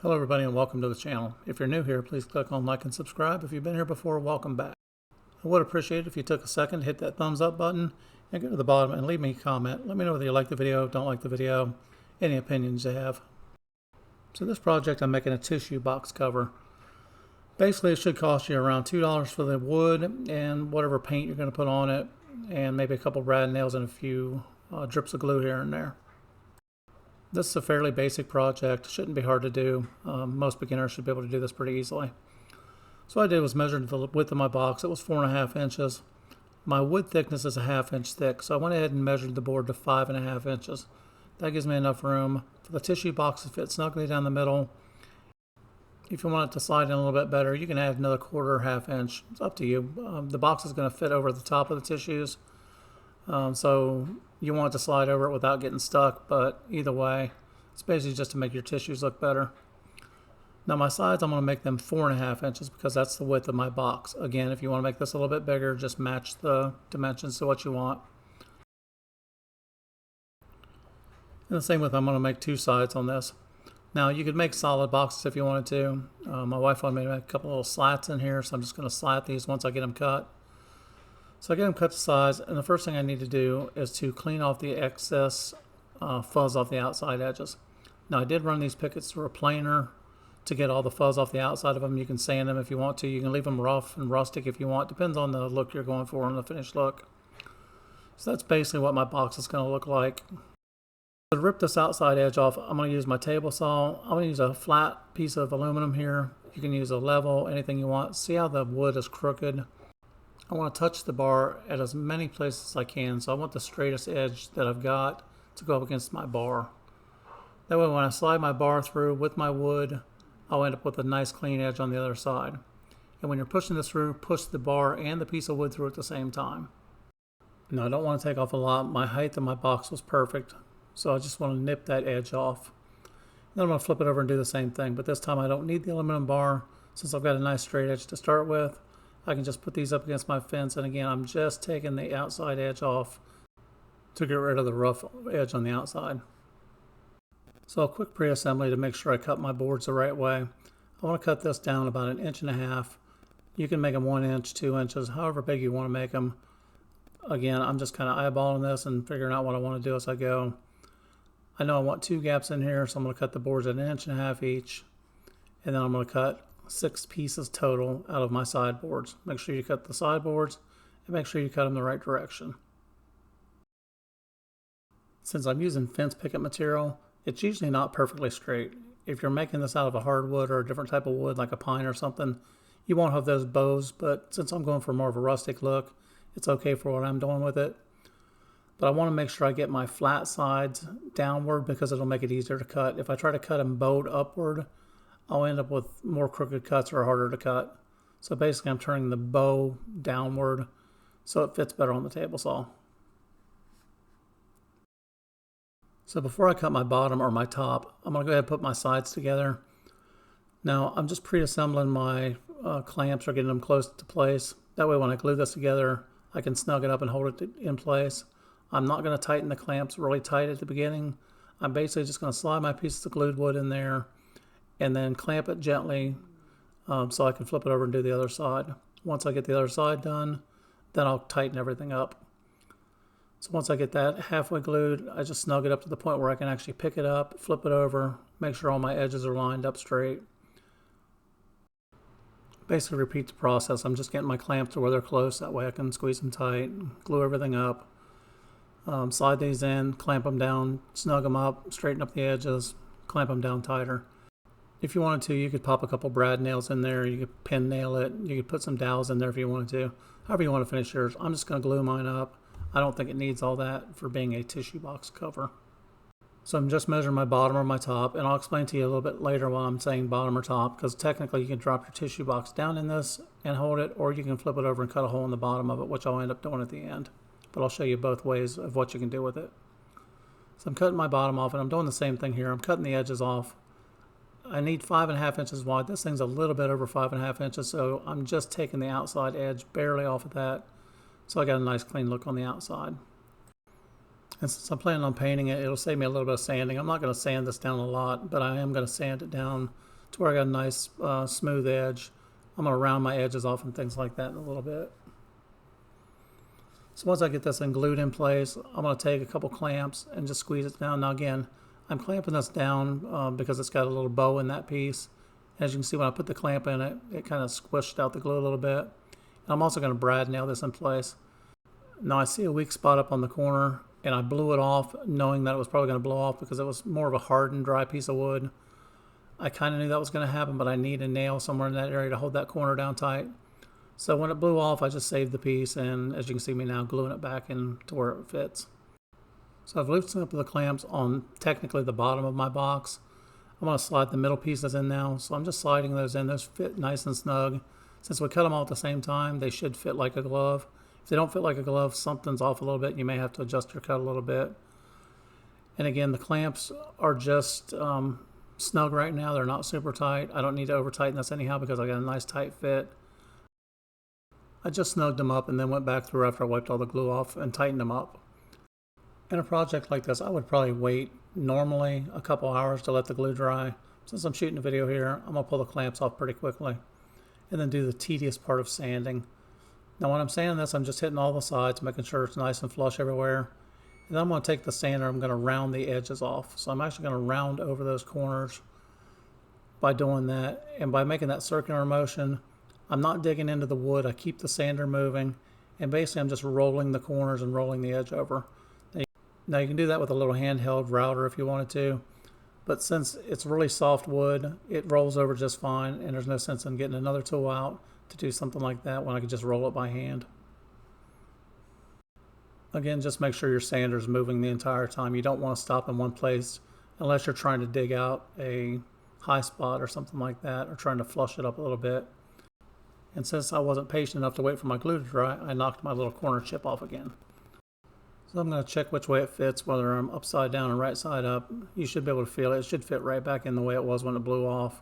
Hello everybody and welcome to the channel. If you're new here, please click on like and subscribe. If you've been here before, welcome back. I would appreciate it if you took a second to hit that thumbs up button and go to the bottom and leave me a comment. Let me know whether you like the video, don't like the video, any opinions you have. So this project, I'm making a tissue box cover. Basically, it should cost you around $2 for the wood and whatever paint you're going to put on it, and maybe a couple brad nails and a few drips of glue here and there. This is a fairly basic project, shouldn't be hard to do. Most beginners should be able to do this pretty easily. So what I did was measure the width of my box. It was 4.5 inches. My wood thickness is a 1/2 inch thick, so I went ahead and measured the board to 5.5 inches. That gives me enough room for the tissue box to fit snugly down the middle. If you want it to slide in a little bit better, you can add another 1/4 or 1/2 inch. It's up to you. The box is going to fit over the top of the tissues. So you want it to slide over it without getting stuck, but either way, it's basically just to make your tissues look better. Now my sides, I'm going to make them 4.5 inches because that's the width of my box. Again, if you want to make this a little bit bigger, just match the dimensions to what you want. And the same with, I'm going to make 2 sides on this. Now you could make solid boxes if you wanted to. My wife wanted me to make a couple little slats in here, so I'm just going to slat these once I get them cut. So I get them cut to size, and the first thing I need to do is to clean off the excess fuzz off the outside edges. Now I did run these pickets through a planer to get all the fuzz off the outside of them. You can sand them if you want to. You can leave them rough and rustic if you want. Depends on the look you're going for and the finished look. So that's basically what my box is going to look like. To rip this outside edge off, I'm going to use my table saw. I'm going to use a flat piece of aluminum here. You can use a level, anything you want. See how the wood is crooked? I want to touch the bar at as many places as I can, so I want the straightest edge that I've got to go up against my bar. That way when I slide my bar through with my wood, I'll end up with a nice clean edge on the other side. And when you're pushing this through, push the bar and the piece of wood through at the same time. Now I don't want to take off a lot. My height of my box was perfect, so I just want to nip that edge off. Then I'm going to flip it over and do the same thing, but this time I don't need the aluminum bar since I've got a nice straight edge to start with. I can just put these up against my fence, and again, I'm just taking the outside edge off to get rid of the rough edge on the outside. So a quick pre-assembly to make sure I cut my boards the right way. I want to cut this down about 1.5 inches. You can make them 1 inch, 2 inches, however big you want to make them. Again, I'm just kind of eyeballing this and figuring out what I want to do as I go. I know I want 2 gaps in here, so I'm going to cut the boards at 1.5 inches each, and then I'm going to cut 6 pieces total out of my sideboards. Make sure you cut the sideboards and make sure you cut them the right direction. Since I'm using fence picket material, it's usually not perfectly straight. If you're making this out of a hardwood or a different type of wood like a pine or something, you won't have those bows, but since I'm going for more of a rustic look, it's okay for what I'm doing with it. But I want to make sure I get my flat sides downward because it'll make it easier to cut. If I try to cut them bowed upward, I'll end up with more crooked cuts or harder to cut. So basically I'm turning the bow downward so it fits better on the table saw. So before I cut my bottom or my top, I'm going to go ahead and put my sides together. Now I'm just pre-assembling my clamps or getting them close to place. That way when I glue this together, I can snug it up and hold it in place. I'm not going to tighten the clamps really tight at the beginning. I'm basically just going to slide my pieces of glued wood in there and then clamp it gently so I can flip it over and do the other side. Once I get the other side done, then I'll tighten everything up. So once I get that halfway glued, I just snug it up to the point where I can actually pick it up, flip it over, make sure all my edges are lined up straight. Basically repeat the process. I'm just getting my clamps to where they're close, that way I can squeeze them tight, glue everything up, slide these in, clamp them down, snug them up, straighten up the edges, clamp them down tighter. If you wanted to, you could pop a couple brad nails in there, you could pin nail it, you could put some dowels in there if you wanted to. However you want to finish yours. I'm just going to glue mine up. I don't think it needs all that for being a tissue box cover. So I'm just measuring my bottom or my top, and I'll explain to you a little bit later why I'm saying bottom or top, because technically you can drop your tissue box down in this and hold it, or you can flip it over and cut a hole in the bottom of it, which I'll end up doing at the end. But I'll show you both ways of what you can do with it. So I'm cutting my bottom off, and I'm doing the same thing here. I'm cutting the edges off. I need 5.5 inches wide. This thing's a little bit over 5.5 inches, so I'm just taking the outside edge barely off of that. So I got a nice clean look on the outside. And since I'm planning on painting it, it'll save me a little bit of sanding. I'm not going to sand this down a lot, but I am going to sand it down to where I got a nice smooth edge. I'm going to round my edges off and things like that in a little bit. So once I get this thing glued in place, I'm going to take a couple clamps and just squeeze it down. Now again, I'm clamping this down because it's got a little bow in that piece. As you can see, when I put the clamp in it, it kind of squished out the glue a little bit. And I'm also going to brad nail this in place. Now I see a weak spot up on the corner, and I blew it off knowing that it was probably going to blow off because it was more of a hardened, dry piece of wood. I kind of knew that was going to happen, but I need a nail somewhere in that area to hold that corner down tight. So when it blew off, I just saved the piece, and as you can see me now gluing it back in to where it fits. So I've loosened up the clamps on technically the bottom of my box. I'm going to slide the middle pieces in now, so I'm just sliding those in. Those fit nice and snug. Since we cut them all at the same time, they should fit like a glove. If they don't fit like a glove, something's off a little bit. You may have to adjust your cut a little bit. And again, the clamps are just snug right now. They're not super tight. I don't need to over tighten this anyhow because I got a nice tight fit. I just snugged them up and then went back through after I wiped all the glue off and tightened them up. In a project like this, I would probably wait normally a couple hours to let the glue dry. Since I'm shooting a video here, I'm going to pull the clamps off pretty quickly and then do the tedious part of sanding. Now when I'm sanding this, I'm just hitting all the sides, making sure it's nice and flush everywhere. And then I'm going to take the sander, I'm going to round the edges off. So I'm actually going to round over those corners by doing that. And by making that circular motion, I'm not digging into the wood. I keep the sander moving. And basically I'm just rolling the corners and rolling the edge over. Now you can do that with a little handheld router if you wanted to. But since it's really soft wood, it rolls over just fine. And there's no sense in getting another tool out to do something like that when I can just roll it by hand. Again, just make sure your sander is moving the entire time. You don't want to stop in one place unless you're trying to dig out a high spot or something like that, or trying to flush it up a little bit. And since I wasn't patient enough to wait for my glue to dry, I knocked my little corner chip off again. So I'm going to check which way it fits, whether I'm upside down or right side up. You should be able to feel it. It should fit right back in the way it was when it blew off.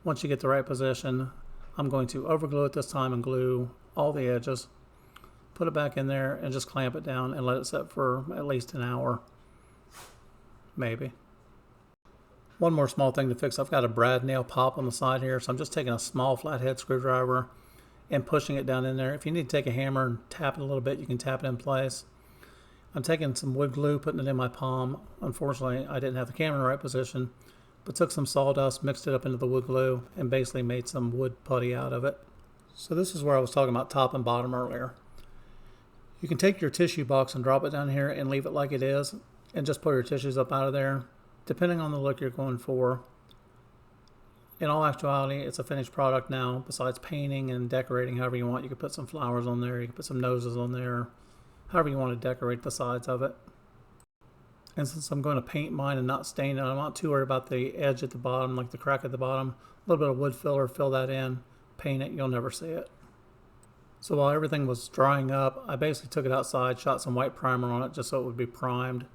Once you get the right position, I'm going to overglue it this time and glue all the edges. Put it back in there and just clamp it down and let it set for at least an hour, maybe. One more small thing to fix. I've got a brad nail pop on the side here, so I'm just taking a small flathead screwdriver and pushing it down in there. If you need to take a hammer and tap it a little bit, you can tap it in place. I'm taking some wood glue, putting it in my palm. Unfortunately, I didn't have the camera in the right position, but took some sawdust, mixed it up into the wood glue, and basically made some wood putty out of it. So this is where I was talking about top and bottom earlier. You can take your tissue box and drop it down here and leave it like it is, and just pull your tissues up out of there, depending on the look you're going for. In all actuality, it's a finished product now. Besides painting and decorating however you want, you can put some flowers on there, you can put some noses on there, however you want to decorate the sides of it. And since I'm going to paint mine and not stain it, I'm not too worried about the edge at the bottom, like the crack at the bottom. A little bit of wood filler, fill that in, paint it, you'll never see it. So while everything was drying up, I basically took it outside, shot some white primer on it just so it would be primed.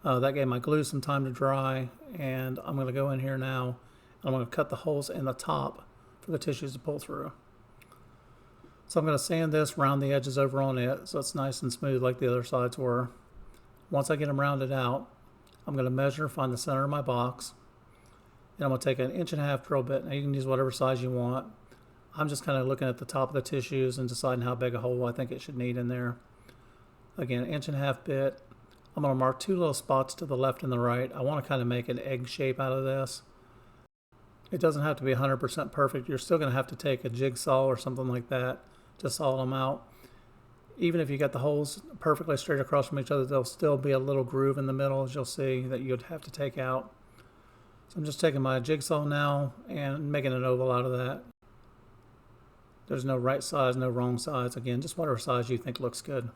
That gave my glue some time to dry, and I'm going to go in here now, and I'm going to cut the holes in the top for the tissues to pull through. So I'm going to sand this, round the edges over on it so it's nice and smooth like the other sides were. Once I get them rounded out, I'm going to measure, find the center of my box, and I'm going to take an 1.5-inch drill bit. Now you can use whatever size you want. I'm just kind of looking at the top of the tissues and deciding how big a hole I think it should need in there. Again, 1.5-inch bit. I'm going to mark 2 little spots to the left and the right. I want to kind of make an egg shape out of this. It doesn't have to be 100% perfect. You're still going to have to take a jigsaw or something like that to saw them out. Even if you got the holes perfectly straight across from each other, there'll still be a little groove in the middle, as you'll see, that you'd have to take out. So I'm just taking my jigsaw now and making an oval out of that. There's no right size, no wrong size. Again, just whatever size you think looks good.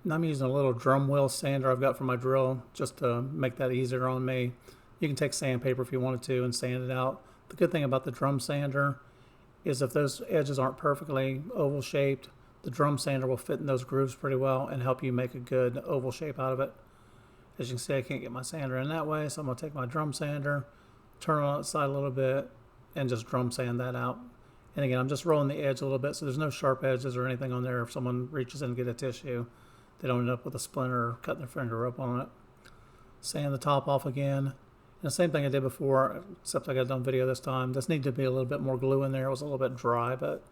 And I'm using a little drum wheel sander I've got for my drill just to make that easier on me. You can take sandpaper if you wanted to and sand it out. The good thing about the drum sander is if those edges aren't perfectly oval shaped, the drum sander will fit in those grooves pretty well and help you make a good oval shape out of it. As you can see, I can't get my sander in that way, so I'm going to take my drum sander, turn it on its side a little bit, and just drum sand that out. And again, I'm just rolling the edge a little bit so there's no sharp edges or anything on there. If someone reaches in and get a tissue, they don't end up with a splinter or cutting their finger up on it. Sand the top off again. And the same thing I did before, except I got it on video this time. This needed to be a little bit more glue in there. It was a little bit dry, but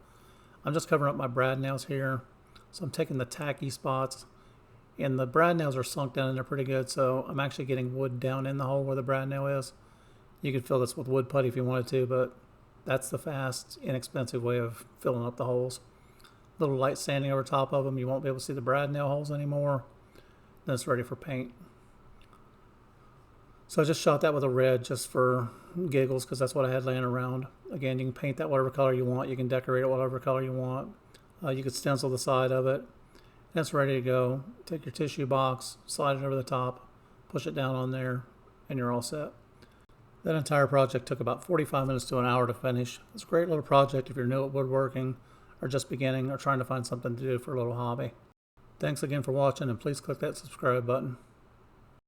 I'm just covering up my brad nails here. So I'm taking the tacky spots, and the brad nails are sunk down and they're pretty good, so I'm actually getting wood down in the hole where the brad nail is. You could fill this with wood putty if you wanted to, but that's the fast, inexpensive way of filling up the holes. A little light sanding over top of them, you won't be able to see the brad nail holes anymore. Then it's ready for paint. So I just shot that with a red just for giggles because that's what I had laying around. Again, you can paint that whatever color you want. You can decorate it whatever color you want. You could stencil the side of it. And it's ready to go. Take your tissue box, slide it over the top, push it down on there, and you're all set. That entire project took about 45 minutes to an hour to finish. It's a great little project if you're new at woodworking or just beginning or trying to find something to do for a little hobby. Thanks again for watching, and please click that subscribe button.